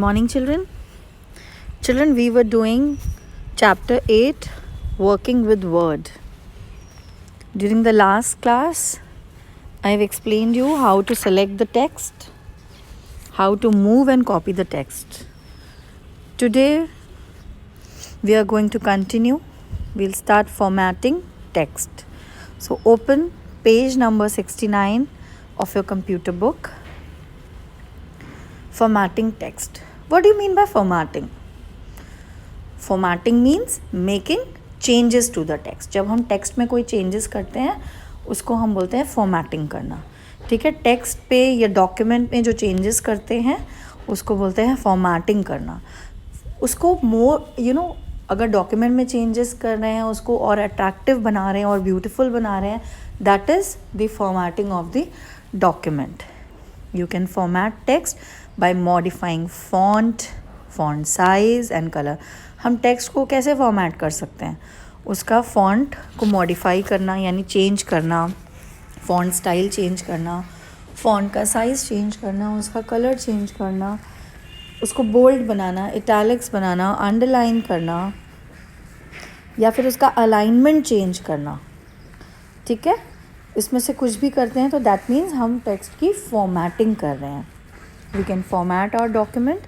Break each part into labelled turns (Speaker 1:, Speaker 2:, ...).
Speaker 1: Morning, children. Children, we were doing chapter 8, working with word. During the last class, I have explained you how to select the text, how to move and copy the text. Today, we are going to continue. We'll start formatting text. So open page number 69 of your computer book. Formatting text. What do you mean by formatting? Formatting means making changes to the text. जब हम text में कोई changes करते हैं उसको हम बोलते हैं फॉर्मेटिंग करना. ठीक है, टेक्स्ट पे या डॉक्यूमेंट में जो चेंजेस करते हैं उसको बोलते हैं फॉर्मेटिंग करना. उसको मोर अगर डॉक्यूमेंट में चेंजेस कर रहे हैं उसको और अट्रैक्टिव बना रहे हैं और ब्यूटीफुल बना रहे हैं, that is the formatting of the document. You can format text by modifying font size and color. हम टेक्स्ट को कैसे फॉर्मेट कर सकते हैं? उसका फॉन्ट को मॉडिफाई करना यानी चेंज करना, फॉन्ट स्टाइल चेंज करना, फॉन्ट का साइज़ चेंज करना, उसका कलर चेंज करना, उसको बोल्ड बनाना, इटैलिक्स बनाना, अंडरलाइन करना या फिर उसका अलाइनमेंट चेंज करना. ठीक है, इसमें से कुछ भी करते हैं तो दैट मीन्स हम टेक्स्ट की फॉर्मेटिंग कर रहे हैं. We can format our document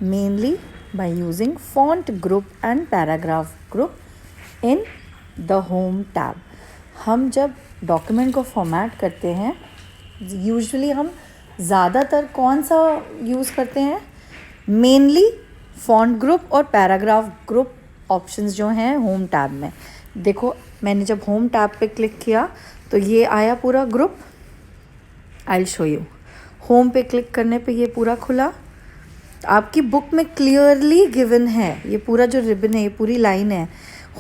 Speaker 1: mainly by using font group and paragraph group in the home tab. हम जब डॉक्यूमेंट को फॉर्मेट करते हैं यूजुअली हम ज़्यादातर कौन सा यूज़ करते हैं? मेनली फॉन्ट ग्रुप और पैराग्राफ ग्रुप ऑप्शंस जो हैं होम टैब में. देखो, मैंने जब होम टैब पे क्लिक किया तो ये आया पूरा group. I will show you. Home पे क्लिक करने पे ये पूरा खुला. आपकी बुक में क्लियरली गिवन है ये पूरा जो रिबन है, ये पूरी लाइन है.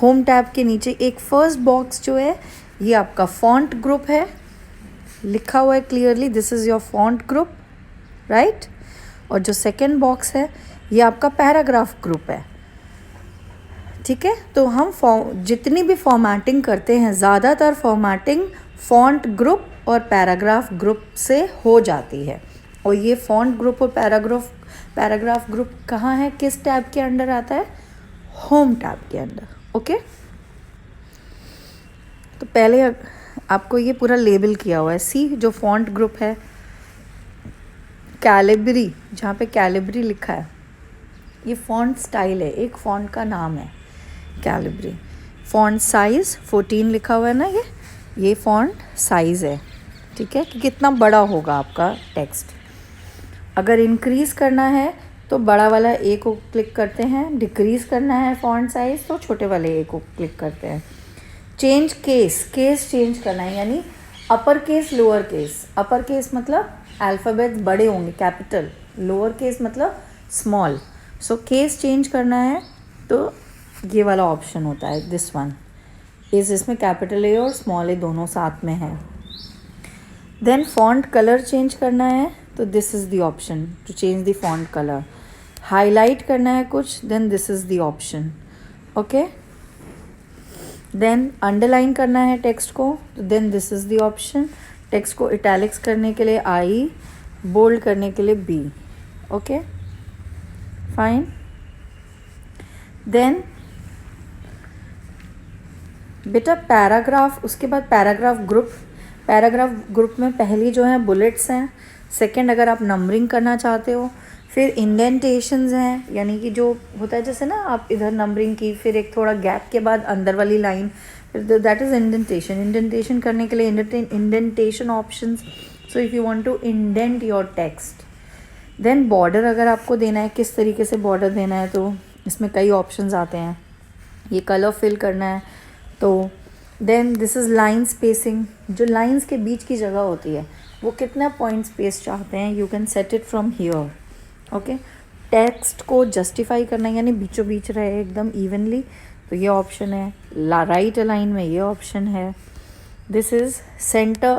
Speaker 1: होम टैब के नीचे एक फर्स्ट बॉक्स जो है ये आपका फॉन्ट ग्रुप है. लिखा हुआ है clearly, this is your font group, right. और जो सेकेंड बॉक्स है ये आपका पैराग्राफ ग्रुप है. ठीक है, तो हम जितनी भी फॉर्मेटिंग करते हैं ज़्यादातर फॉर्मेटिंग फॉन्ट ग्रुप और पैराग्राफ ग्रुप से हो जाती है. और ये फॉन्ट ग्रुप और पैराग्राफ ग्रुप कहाँ है, किस टैब के अंडर आता है? होम टैब के अंदर. ओके, तो पहले आपको ये पूरा लेबल किया हुआ है. सी, जो फॉन्ट ग्रुप है कैलिब्री, जहाँ पे कैलिब्री लिखा है ये फॉन्ट स्टाइल है, एक फॉन्ट का नाम है कैलिब्री. फॉन्ट साइज़ 14 लिखा हुआ है ना, ये फॉन्ट साइज़ है. ठीक है, कि कितना बड़ा होगा आपका टेक्स्ट. अगर इंक्रीज़ करना है तो बड़ा वाला ए को क्लिक करते हैं, डिक्रीज़ करना है फॉन्ट साइज़ तो छोटे वाले ए को क्लिक करते हैं. चेंज केस चेंज करना है यानी upper case lower case. Upper case मतलब अल्फ़ाबेट बड़े होंगे कैपिटल, लोअर केस मतलब स्मॉल. सो केस चेंज करना है तो ये वाला ऑप्शन होता है, दिस वन इस इसमें कैपिटल ए और स्मॉल ए दोनों साथ में है. देन फॉन्ट कलर चेंज करना है तो this is the option to change the font colour. Highlight करना है कुछ, then this is the option. Okay, then underline करना है टेक्स्ट को तो then this is the option. Text को इटैलिक्स करने के लिए आई, बोल्ड करने के लिए बी. Okay, fine. देन बेटा पैराग्राफ, उसके बाद पैराग्राफ ग्रुप में पहली जो है बुलेट्स हैं. सेकंड अगर आप नंबरिंग करना चाहते हो, फिर इंडेंटेशंस हैं यानी कि जो होता है जैसे ना आप इधर नंबरिंग की फिर एक थोड़ा गैप के बाद अंदर वाली लाइन, दैट इज़ इंडेंटेशन करने के लिए indentation options. So if you want to indent your text. Then border अगर आपको देना है, किस तरीके से बॉर्डर देना है तो इसमें कई ऑप्शंस आते हैं. ये कलर फिल करना है तो then this is line spacing, जो लाइंस के बीच की जगह होती है वो कितना पॉइंट स्पेस चाहते हैं, you can set it from here. Okay, text को जस्टिफाई करना यानी बीचों बीच रहे एकदम इवनली तो ये ऑप्शन है. राइट अलाइन में ये ऑप्शन है. दिस इज़ सेंटर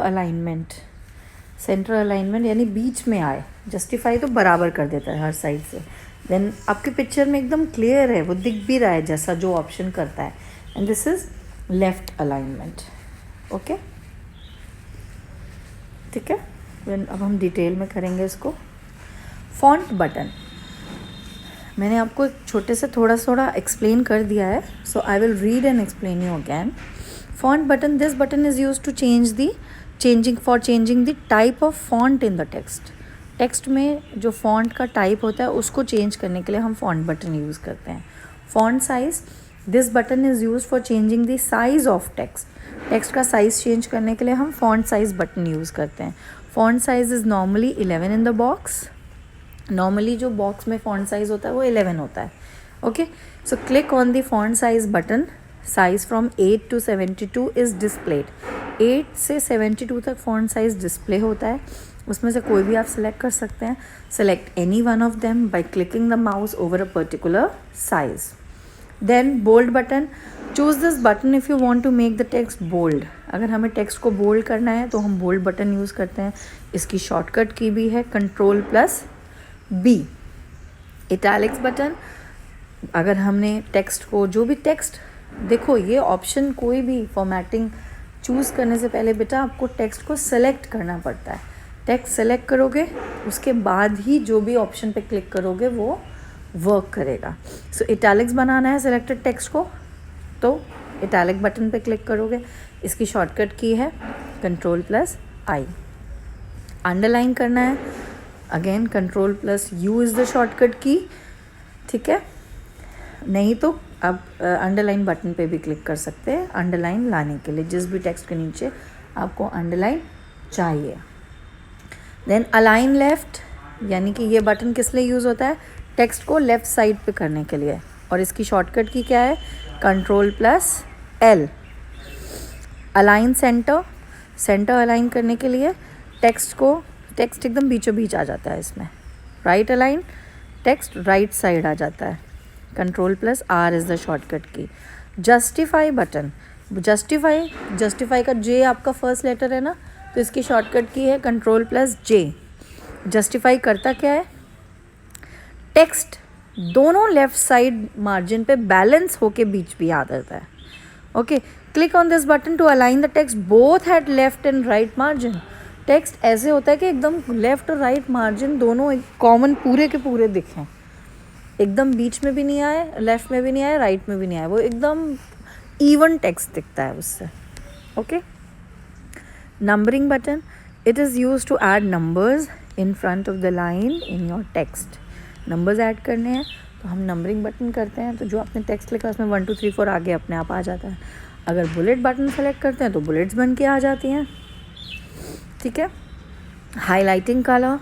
Speaker 1: अलाइनमेंट यानी बीच में आए. जस्टिफाई तो बराबर कर देता है हर साइड से. देन आपकी पिक्चर में एकदम क्लियर है, वो दिख भी रहा है जैसा जो ऑप्शन करता है. And this is left alignment. Okay, ठीक है. अब हम डिटेल में करेंगे इसको. फॉन्ट बटन, मैंने आपको एक छोटे से थोड़ा एक्सप्लेन कर दिया है, so I will read and explain you again. Font button, this button is use to changing the type of font in the text. Text में जो फॉन्ट का टाइप होता है उसको चेंज करने के लिए हम फॉन्ट बटन यूज़ करते हैं. Font size, this button is use for changing the size of text. Text का साइज़ चेंज करने के लिए हम फॉन्ट साइज बटन यूज़ करते हैं. Font size is normally 11 in the box. Normally जो बॉक्स में फॉन्ट साइज होता है वो 11 होता है. Okay, so click on the font size button. Size from 8 to 72 is displayed. 8 से 72 तक फॉन्ट साइज डिस्प्ले होता है. उसमें से कोई भी आप सिलेक्ट कर सकते हैं. Select any one of them by clicking the mouse over a particular size. Then bold button, choose this button if you want to make the text bold. अगर हमें टेक्स्ट को बोल्ड करना है तो हम बोल्ड बटन यूज़ करते हैं. इसकी शॉर्टकट की भी है Ctrl+B. इटैलिक्स बटन, अगर हमने टेक्स्ट को, जो भी टेक्स्ट, देखो ये ऑप्शन कोई भी फॉर्मेटिंग चूज़ करने से पहले बेटा आपको टेक्स्ट को सेलेक्ट करना पड़ता है. टेक्स्ट सेलेक्ट करोगे उसके बाद ही जो भी ऑप्शन पे क्लिक करोगे वो वर्क करेगा. सो इटैलिक्स बनाना है सेलेक्टेड टेक्स्ट को तो इटैलिक बटन पे क्लिक करोगे. इसकी शॉर्टकट की है Ctrl+I. अंडरलाइन करना है, again Ctrl+U is the shortcut की. ठीक है, नहीं तो आप अंडरलाइन बटन पे भी क्लिक कर सकते हैं अंडरलाइन लाने के लिए, जिस भी टेक्स्ट के नीचे आपको अंडरलाइन चाहिए. देन अलाइन लेफ़्ट, यानी कि ये बटन किस लिए यूज़ होता है, टेक्स्ट को लेफ़्ट साइड पे करने के लिए. और इसकी शॉर्टकट की क्या है, Ctrl+L. Align centre, centre align करने के लिए टेक्स्ट एकदम बीचों बीच आ जाता है इसमें. Right align, text right side आ जाता है. Ctrl+R is the shortcut key. Justify button, justify का J आपका फर्स्ट लेटर है ना, तो इसकी शॉर्टकट की है Ctrl+J. जस्टिफाई करता क्या है, टेक्स्ट दोनों लेफ्ट साइड मार्जिन पे बैलेंस होके बीच भी आ जाता है. Okay, click on this button to align the text both at left and right margin. Text ऐसे होता है कि एकदम लेफ्ट और राइट मार्जिन दोनों एक कॉमन पूरे के पूरे दिखें. एकदम बीच में भी नहीं आए, लेफ्ट में भी नहीं आए, राइट में भी नहीं आए, वो एकदम इवन टेक्स्ट दिखता है उससे. Okay, numbering button, it is use to add numbers in front of the line in your text. Numbers add करने हैं तो हम नंबरिंग बटन करते हैं, तो जो आपने टेक्स्ट लिखा उसमें 1 2 3 4 आगे अपने आप आ जाता है. अगर बुलेट बटन सेलेक्ट करते हैं तो बुलेट्स बन के आ जाती हैं. ठीक है, highlighting colour,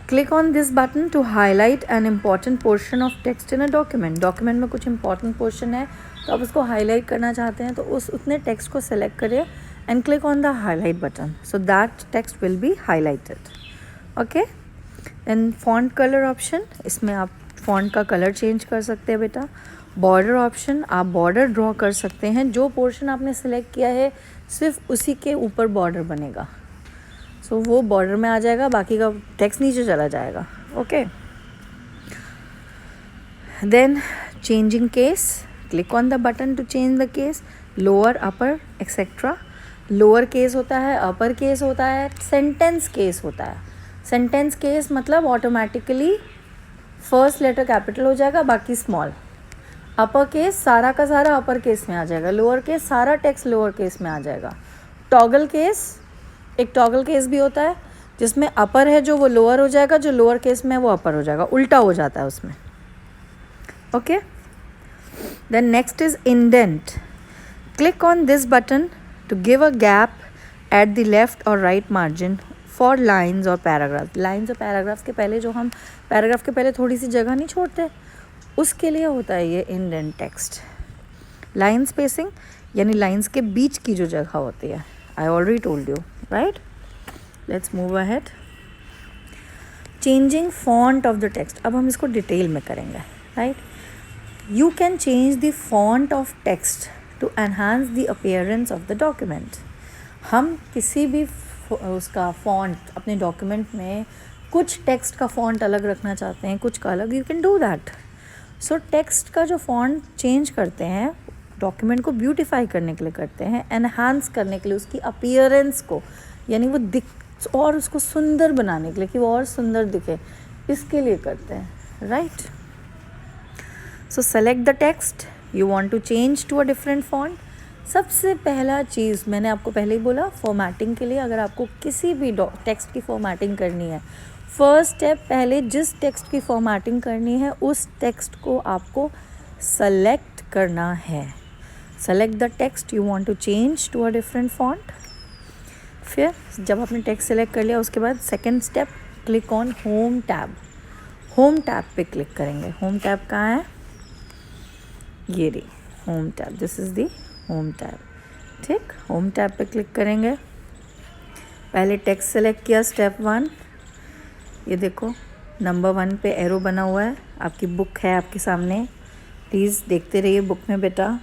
Speaker 1: click on this button to highlight an important portion of text in a document. Document में कुछ इंपॉर्टेंट पोर्शन है तो आप उसको हाईलाइट करना चाहते हैं तो उतने टेक्स्ट को सेलेक्ट करिए and click on the highlight button so that text will be highlighted. Okay, and font colour option, इसमें आप फॉन्ट का कलर चेंज कर सकते हैं बेटा. बॉर्डर ऑप्शन, आप बॉर्डर ड्रॉ कर सकते हैं. जो पोर्शन आपने सेलेक्ट किया है सिर्फ उसी के ऊपर बॉर्डर बनेगा. सो वो बॉर्डर में आ जाएगा, बाकी का टेक्स्ट नीचे चला जाएगा. Okay, then changing case, click on the button to change the case. Lower, upper, etcetera. Lower case होता है, अपर केस होता है, सेंटेंस केस होता है. सेंटेंस केस मतलब ऑटोमेटिकली फर्स्ट लेटर कैपिटल हो जाएगा, बाकी स्मॉल. अपर केस सारा का सारा अपर केस में आ जाएगा. लोअर केस सारा टेक्स्ट लोअर केस में आ जाएगा. टॉगल केस, एक टॉगल केस भी होता है जिसमें अपर है जो वो लोअर हो जाएगा, जो लोअर केस में है वो अपर हो जाएगा, उल्टा हो जाता है उसमें. Okay, then next is indent. Click on this button to give a gap at the left और राइट मार्जिन फॉर लाइन्स और पैराग्राफ. लाइन्स और पैराग्राफ्स के पहले जो हम पैराग्राफ के पहले थोड़ी सी जगह नहीं छोड़ते, उसके लिए होता है ये इंडेंट टेक्स्ट. लाइन स्पेसिंग यानी लाइन्स के बीच की जो जगह होती है. I already told you, right. Let's move ahead. Changing font of the text, अब हम इसको डिटेल में करेंगे. Right, you can change the font of text to enhance the appearance of the document. हम किसी भी उसका फॉन्ट अपने डॉक्यूमेंट में कुछ टेक्स्ट का फॉन्ट अलग रखना चाहते हैं, कुछ का अलग, you can do that. So text का जो फॉन्ट चेंज करते हैं डॉक्यूमेंट को ब्यूटीफाई करने के लिए करते हैं, एनहांस करने के लिए उसकी अपीयरेंस को, यानी वो दिख और उसको सुंदर बनाने के लिए कि वो और सुंदर दिखे, इसके लिए करते हैं. Right, so select the text you want to change to a different font. सबसे पहला चीज़ मैंने आपको पहले ही बोला, फॉर्मेटिंग के लिए अगर आपको किसी भी टेक्स्ट की फॉर्मेटिंग करनी है, फर्स्ट स्टेप पहले जिस टेक्स्ट की फॉर्मेटिंग करनी है उस टेक्स्ट को आपको सेलेक्ट करना है। Select the text you want to change to a different font. फिर जब आपने टेक्स्ट सेलेक्ट कर लिया उसके बाद second step, click on home tab. Home tab पे क्लिक करेंगे। होम टैब कहाँ है? ये रही home tab, this is the home tab. ठीक, होम टैब पे क्लिक करेंगे। पहले टेक्स्ट सेलेक्ट किया, स्टेप 1। ये देखो नंबर 1 पे एरो बना हुआ है। आपकी बुक है आपके सामने, प्लीज़ देखते रहिए बुक में बेटा।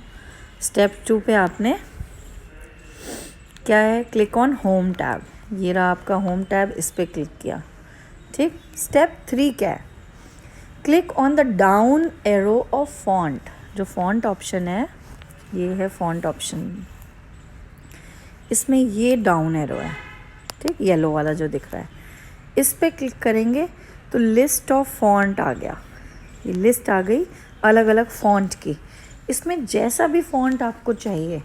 Speaker 1: स्टेप 2 पे आपने क्या है, क्लिक ऑन होम टैब। ये रहा आपका होम टैब, इस पर क्लिक किया। ठीक, स्टेप 3 क्या है? Click on the down arrow of font. जो फॉन्ट ऑप्शन है, ये है फॉन्ट ऑप्शन, इसमें ये डाउन एरो है। ठीक, येलो वाला जो दिख रहा है, इस पर क्लिक करेंगे तो लिस्ट ऑफ फॉन्ट आ गया। ये लिस्ट आ गई अलग अलग फॉन्ट की। इसमें जैसा भी फॉन्ट आपको चाहिए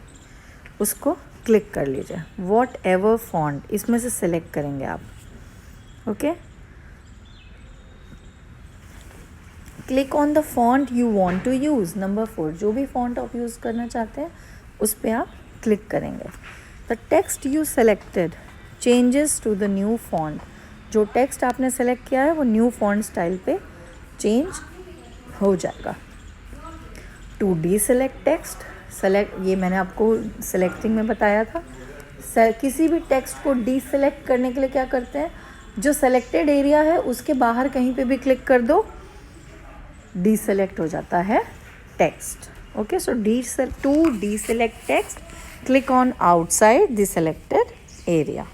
Speaker 1: उसको क्लिक कर लीजिए। वॉट एवर फॉन्ट इसमें से सिलेक्ट करेंगे आप। Okay, click on the font you want to use. Number 4, जो भी फॉन्ट आप यूज़ करना चाहते हैं उस पर आप क्लिक करेंगे। The text you selected changes to the new font. जो टेक्स्ट आपने सेलेक्ट किया है वो न्यू फॉन्ट स्टाइल पे चेंज हो जाएगा। टू डीसेलेक्ट टेक्स्ट, सेलेक्ट, ये मैंने आपको सेलेक्टिंग में बताया था। किसी भी टेक्स्ट को डीसेलेक्ट करने के लिए क्या करते हैं, जो सेलेक्टेड एरिया है उसके बाहर कहीं पे भी क्लिक कर दो, डीसेलेक्ट हो जाता है text. Okay, so to deselect text click on outside the selected area.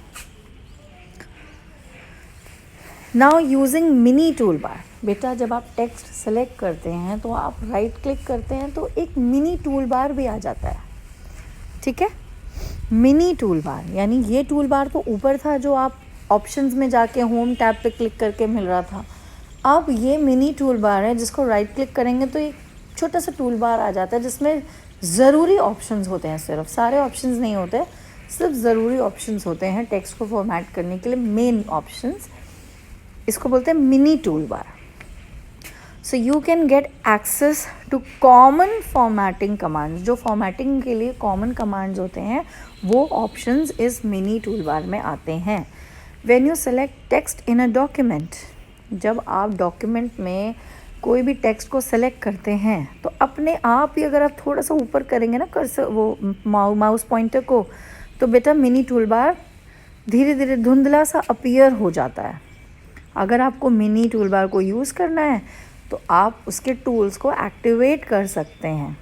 Speaker 1: Now using mini tool bar. बेटा जब आप टेक्स्ट सेलेक्ट करते हैं तो आप राइट क्लिक करते हैं तो एक मिनी टूल बार भी आ जाता है। ठीक है, मिनी टूल बार यानी ये टूल बार तो ऊपर था जो आप ऑप्शंस में जाके होम टैब पे क्लिक करके मिल रहा था। अब ये मिनी टूल बार है जिसको राइट क्लिक करेंगे तो एक छोटा सा टूल बार आ जाता है जिसमें ज़रूरी ऑप्शंस होते हैं। सिर्फ सारे ऑप्शंस नहीं होते, सिर्फ ज़रूरी ऑप्शंस होते हैं टेक्स्ट को फॉर्मेट करने के लिए, मेन ऑप्शंस। इसको बोलते हैं mini tool bar. So you can get access to common formatting commands. जो फॉर्मेटिंग के लिए कॉमन कमांड्स होते हैं वो ऑप्शंस इस मिनी टूल बार में आते हैं। When you select text in a document, जब आप डॉक्यूमेंट में कोई भी टेक्स्ट को सेलेक्ट करते हैं तो अपने आप ही अगर आप थोड़ा सा ऊपर करेंगे ना कर्सर, वो माउस पॉइंटर को, तो बेटा मिनी टूल बार धीरे धीरे धुंधला सा अपीयर हो जाता है। अगर आपको मिनी टूल बार को यूज़ करना है तो आप उसके टूल्स को एक्टिवेट कर सकते हैं।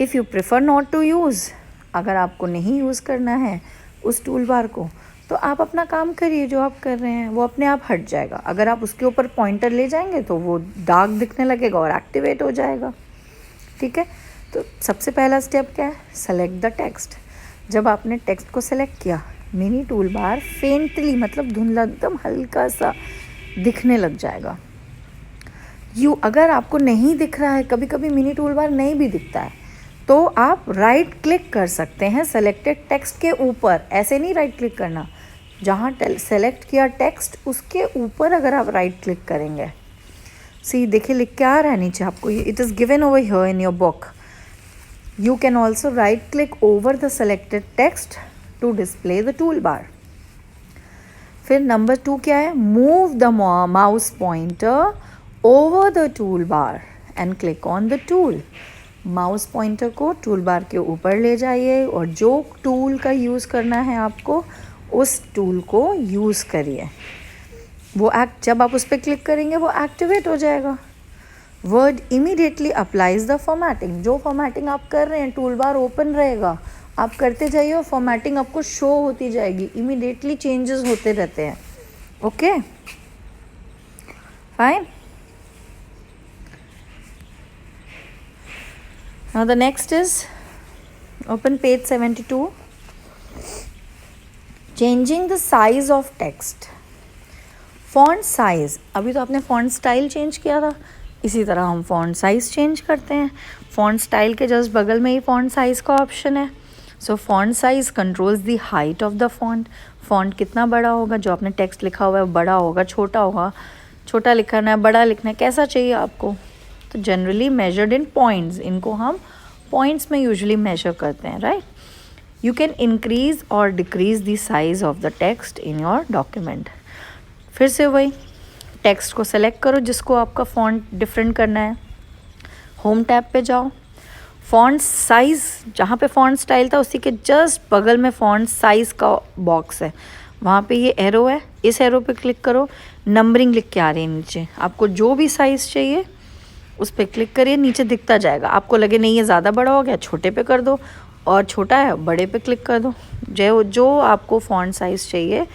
Speaker 1: If you prefer not to use, अगर आपको नहीं यूज़ करना है उस टूल बार को, तो आप अपना काम करिए, जो आप कर रहे हैं वो अपने आप हट जाएगा। अगर आप उसके ऊपर पॉइंटर ले जाएंगे तो वो डार्क दिखने लगेगा और एक्टिवेट हो जाएगा। ठीक है, तो सबसे पहला स्टेप क्या है, सेलेक्ट द टेक्स्ट। जब आपने टेक्स्ट को सेलेक्ट किया, मिनी टूल बार फेंटली मतलब धुंधला, एकदम हल्का सा दिखने लग जाएगा। अगर आपको नहीं दिख रहा है, कभी कभी मिनी टूल बार नहीं भी दिखता है, तो आप राइट क्लिक कर सकते हैं सेलेक्टेड टेक्स्ट के ऊपर। ऐसे नहीं राइट क्लिक करना, जहाँ सेलेक्ट किया टेक्स्ट उसके ऊपर अगर आप राइट क्लिक करेंगे, सी देखिए लिख के आ रहा है नीचे आपको, it is given over here in your book. You can also right click over the selected text to display the tool bar. फिर नंबर 2 क्या है, move the mouse pointer over the tool bar and click on the tool. Mouse pointer को tool bar के ऊपर ले जाइए और जो टूल का यूज़ करना है आपको उस टूल को यूज़ करिए। वो जब आप उस पर क्लिक करेंगे वो एक्टिवेट हो जाएगा। Word immediately applies the formatting. जो फॉर्मेटिंग आप कर रहे हैं टूल बार ओपन रहेगा, आप करते जाइए और फॉर्मेटिंग आपको शो होती जाएगी, इमीडिएटली चेंजेस होते रहते हैं। Okay fine. Now the next is open page 72. Changing the size of text. Font size, अभी तो आपने font style चेंज किया था, इसी तरह हम फॉन्ट साइज़ चेंज करते हैं। फॉन्ट स्टाइल के जस्ट बगल में ही फॉन्ट साइज़ का ऑप्शन है। So font size controls the height of the font. Font कितना बड़ा होगा, जो आपने टेक्स्ट लिखा हुआ है बड़ा होगा, छोटा होगा, छोटा लिखना है, बड़ा लिखना है, कैसा चाहिए आपको। तो जनरली मेजर्ड इन पॉइंट्स, इनको हम पॉइंट्स में यूजुअली मेजर करते हैं, राइट। यू कैन इंक्रीज और decrease the size of the text in your document. फिर से वही टेक्स्ट को सेलेक्ट करो जिसको आपका फॉन्ट डिफरेंट करना है। होम टैब पे जाओ, फॉन्ट साइज़, जहाँ पे फॉन्ट स्टाइल था उसी के जस्ट बगल में फॉन्ट साइज़ का बॉक्स है, वहाँ पे ये एरो है, इस एरो पे क्लिक करो। नंबरिंग लिख के आ रही है नीचे, आपको जो भी साइज़ चाहिए उस पर क्लिक करिए, नीचे दिखता जाएगा। आपको लगे नहीं ये ज़्यादा बड़ा हो गया, छोटे पे कर दो, और छोटा है बड़े पे क्लिक कर दो। जो आपको फॉन्ट साइज़ चाहिए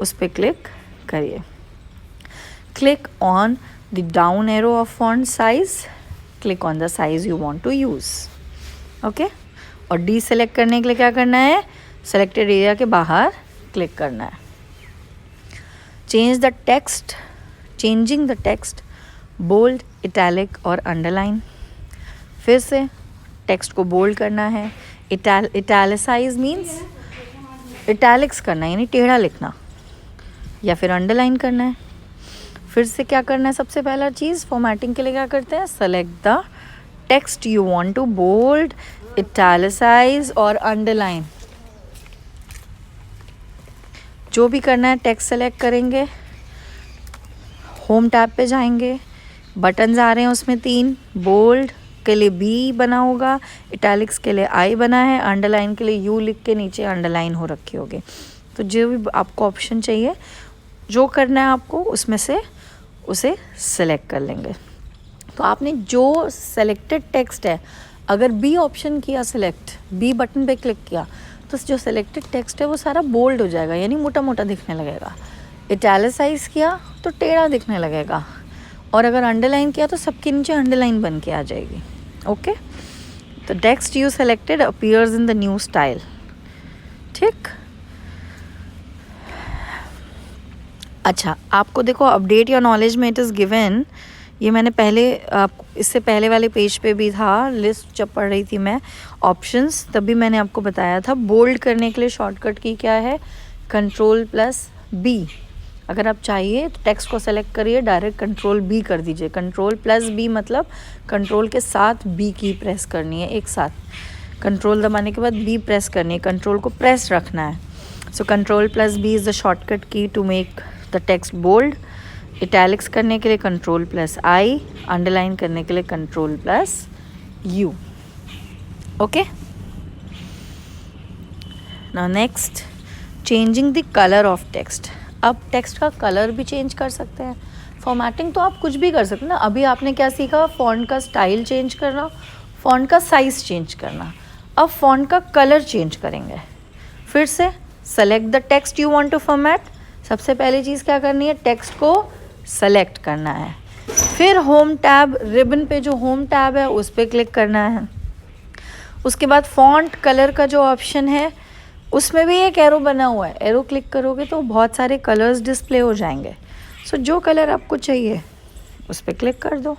Speaker 1: उस पर क्लिक करिए। Click on the down arrow of font size, click on the size you want to use, okay। और deselect करने के लिए क्या करना है, selected area के बाहर क्लिक करना है। Change the text, changing the text, bold, italic और underline। फिर से text को bold करना है, italicize means italics करना है, यानी टेढ़ा लिखना, या फिर underline करना है। फिर से क्या करना है, सबसे पहला चीज़ फॉर्मेटिंग के लिए क्या करते हैं, select the text you want to bold, italicise और अंडरलाइन। जो भी करना है टेक्स्ट सेलेक्ट करेंगे, होम टैब पे जाएंगे, बटन्स आ रहे हैं उसमें 3, बोल्ड के लिए बी बना होगा, इटैलिक्स के लिए आई बना है, अंडरलाइन के लिए यू लिख के नीचे अंडरलाइन हो रखी होगी। तो जो भी आपको ऑप्शन चाहिए, जो करना है आपको उसमें से उसे सेलेक्ट कर लेंगे। तो आपने जो सेलेक्टेड टेक्स्ट है, अगर बी ऑप्शन किया सेलेक्ट, बी बटन पे क्लिक किया, तो जो सेलेक्टेड टेक्स्ट है वो सारा बोल्ड हो जाएगा, यानी मोटा मोटा दिखने लगेगा। इटैलिसाइज किया तो टेढ़ा दिखने लगेगा, और अगर अंडरलाइन किया तो सबके नीचे अंडरलाइन बन के आ जाएगी, ओके। तो text you selected appears in the new style, ठीक। अच्छा, आपको देखो अपडेट योर नॉलेज में इट इज़ गिवन, ये मैंने पहले इससे पहले वाले पेज पे भी था, लिस्ट जब पढ़ रही थी मैं ऑप्शंस, तभी मैंने आपको बताया था। बोल्ड करने के लिए शॉर्टकट की क्या है, Ctrl+B। अगर आप चाहिए तो टेक्स्ट को सेलेक्ट करिए, डायरेक्ट Ctrl+B कर दीजिए। Ctrl+B मतलब कंट्रोल के साथ B की प्रेस करनी है एक साथ, कंट्रोल दबाने के बाद B प्रेस करनी है, कंट्रोल को प्रेस रखना है। So Ctrl+B is the shortcut key to make the text bold. Italics करने के लिए Ctrl+I, अंडरलाइन करने के लिए Ctrl+U, okay. Now next, changing the colour of text. अब टेक्स्ट का कलर भी चेंज कर सकते हैं। फॉर्मेटिंग तो आप कुछ भी कर सकते हैं ना। अभी आपने क्या सीखा, फ़ॉन्ट का स्टाइल चेंज करना, फ़ॉन्ट का साइज़ चेंज करना। अब फ़ॉन्ट का कलर चेंज करेंगे। फिर से select the text you want to format. सबसे पहली चीज़ क्या करनी है, टेक्स्ट को सेलेक्ट करना है। फिर होम टैब, रिबन पे जो होम टैब है उस पर क्लिक करना है। उसके बाद फ़ॉन्ट कलर का जो ऑप्शन है उसमें भी एक एरो बना हुआ है, एरो क्लिक करोगे तो बहुत सारे कलर्स डिस्प्ले हो जाएंगे। सो जो कलर आपको चाहिए उस पर क्लिक कर दो,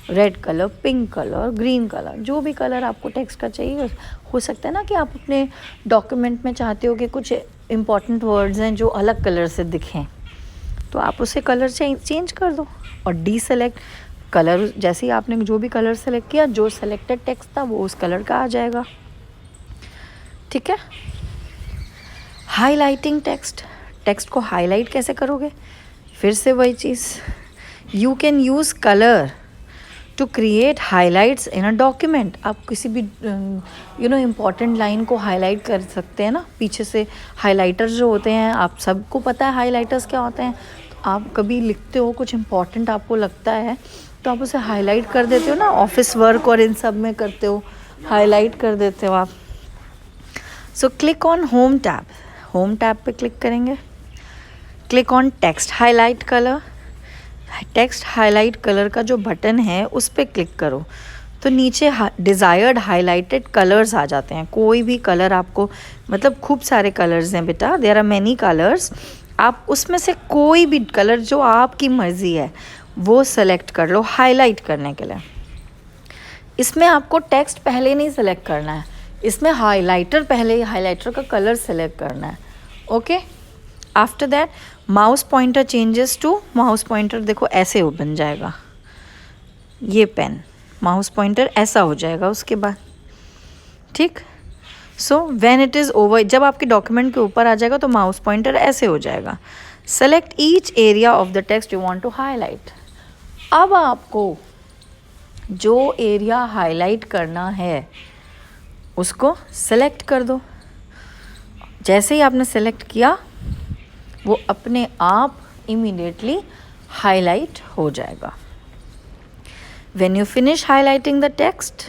Speaker 1: red colour, pink colour, green colour, जो भी कलर आपको टेक्स्ट का चाहिए। हो सकता है ना कि आप अपने डॉक्यूमेंट में चाहते हो कि कुछ इंपॉर्टेंट वर्ड्स हैं जो अलग कलर से दिखें, तो आप उसे कलर चेंज कर दो और डीसेलेक्ट कलर। जैसे ही आपने जो भी कलर सेलेक्ट किया, जो सेलेक्टेड टेक्स्ट था वो उस कलर का आ जाएगा, ठीक है। हाईलाइटिंग टेक्स्ट, टेक्स्ट को हाईलाइट कैसे करोगे, फिर से वही चीज़, you can use colour to create highlights in a document. आप किसी भी इम्पॉर्टेंट लाइन को हाईलाइट कर सकते हैं ना, पीछे से हाईलाइटर्स जो होते हैं, आप सबको पता है हाईलाइटर्स क्या होते हैं। तो आप कभी लिखते हो, कुछ इंपॉर्टेंट आपको लगता है तो आप उसे हाईलाइट कर देते हो ना, ऑफिस वर्क और इन सब में करते हो, हाईलाइट कर देते हो आप। So click on home tab, home tab पे क्लिक करेंगे, click on text highlight colour. Text highlight colour का जो बटन है उस पर क्लिक करो तो नीचे डिज़ायर्ड हाईलाइटेड कलर्स आ जाते हैं। कोई भी कलर आपको, मतलब खूब सारे कलर्स हैं बेटा, देयर आर मैनी कलर्स। आप उसमें से कोई भी कलर जो आपकी मर्ज़ी है वो सेलेक्ट कर लो हाईलाइट करने के लिए। इसमें आपको टेक्स्ट पहले नहीं सेलेक्ट करना है, इसमें हाइलाइटर पहले ही हाइलाइटर का कलर सेलेक्ट करना है। Okay, after that mouse pointer changes to, mouse pointer देखो ऐसे बन जाएगा, ये पेन माउस पॉइंटर ऐसा हो जाएगा उसके बाद। ठीक, so when it is over, जब आपके डॉक्यूमेंट के ऊपर आ जाएगा तो माउस पॉइंटर ऐसे हो जाएगा। Select each area of the text you want to highlight. अब आपको जो एरिया हाईलाइट करना है उसको सेलेक्ट कर दो। जैसे ही आपने सेलेक्ट किया वो अपने आप इमीडिएटली हाईलाइट हो जाएगा। When you finish highlighting the text,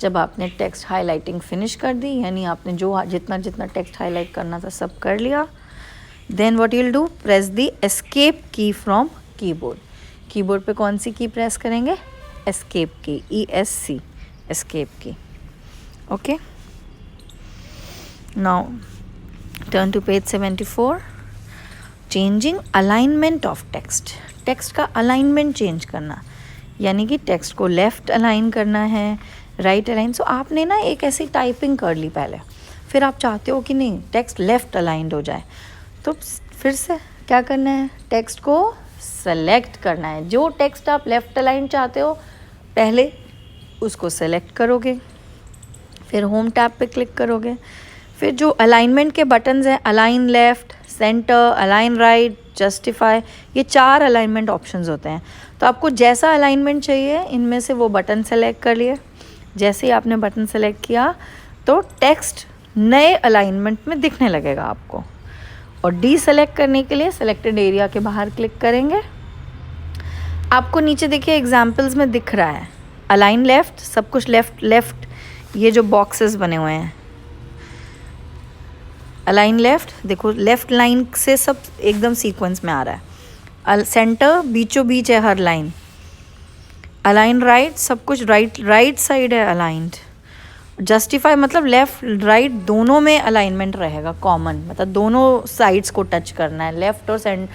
Speaker 1: जब आपने टेक्स्ट हाईलाइटिंग फिनिश कर दी, यानी आपने जो जितना जितना टेक्स्ट हाईलाइट करना था सब कर लिया, then what you will do, press the escape key from keyboard. Keyboard पे कौन सी की प्रेस करेंगे, escape key, ESC, escape key. Okay, now turn to page 74। Changing alignment of text. Text का अलाइनमेंट चेंज करना, यानी कि text को left align करना है, राइट अलाइन। सो आपने ना एक ऐसी टाइपिंग कर ली पहले, फिर आप चाहते हो कि नहीं टेक्स्ट लेफ़्ट अलाइंड हो जाए, तो फिर से क्या करना है, टेक्स्ट को सेलेक्ट करना है। जो टेक्स्ट आप लेफ़्ट अलाइन चाहते हो पहले उसको सेलेक्ट करोगे, फिर होम टैब पे क्लिक करोगे, फिर जो अलाइनमेंट के बटन्स हैं, align left, centre, align right, justify, ये 4 अलाइनमेंट ऑप्शंस होते हैं। तो आपको जैसा अलाइनमेंट चाहिए इनमें से वो बटन सेलेक्ट कर लिए। जैसे ही आपने बटन सेलेक्ट किया तो टेक्स्ट नए अलाइनमेंट में दिखने लगेगा आपको। और डीसेलेक्ट करने के लिए सेलेक्टेड एरिया के बाहर क्लिक करेंगे। आपको नीचे देखिए एग्जाम्पल्स में दिख रहा है अलाइन लेफ़्ट, सब कुछ लेफ़्ट लेफ़्ट, ये जो बॉक्सेस बने हुए हैं अलाइन लेफ़्ट, देखो लेफ़्ट लाइन से सब एकदम सीक्वेंस में आ रहा है। सेंटर बीचों बीच है हर लाइन। अलाइन राइट, सब कुछ राइट साइड है अलाइंड। जस्टिफाई मतलब लेफ़्ट राइट दोनों में अलाइनमेंट रहेगा कॉमन, मतलब दोनों साइड्स को टच करना है। लेफ़्ट और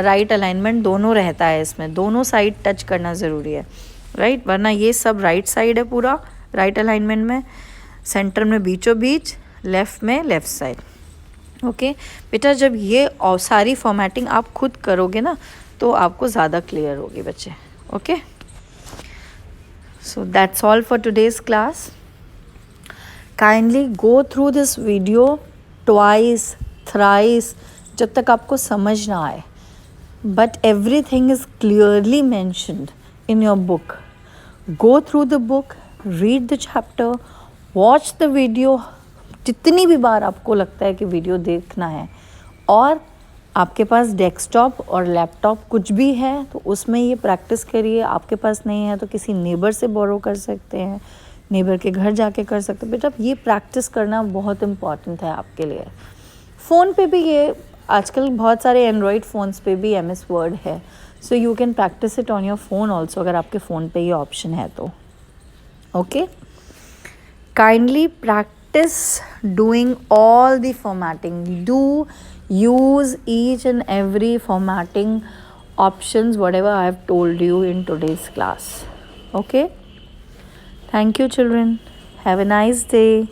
Speaker 1: राइट अलाइनमेंट दोनों रहता है इसमें, दोनों साइड टच करना ज़रूरी है, राइट, वरना ये सब राइट साइड है पूरा राइट अलाइनमेंट में, सेंटर में बीचों बीच, लेफ़्ट में लेफ़्ट साइड। ओके बेटा, जब ये और सारी फॉर्मेटिंग आप खुद करोगे ना तो आपको ज़्यादा क्लियर होगी बच्चे। Okay, so that's all for today's class. Kindly go through this video twice thrice जब तक आपको समझ ना आए, but everything is clearly mentioned in your book. Go through the book, read the chapter, watch the video जितनी भी बार आपको लगता है कि वीडियो देखना है। और आपके पास डेस्कटॉप और लैपटॉप कुछ भी है तो उसमें ये प्रैक्टिस करिए। आपके पास नहीं है तो किसी नेबर से बोरो कर सकते हैं, नेबर के घर जाके कर सकते हैं। बेटा ये प्रैक्टिस करना बहुत इम्पॉर्टेंट है आपके लिए। फ़ोन पे भी ये आजकल बहुत सारे एंड्रॉयड फ़ोन्स पे भी MS वर्ड है, सो you can practice it on your phone also, अगर आपके फ़ोन पे ये ऑप्शन है तो। Okay, kindly practice doing all the formatting. Do use each and every formatting options whatever I have told you in today's class. Okay, thank you children, have a nice day.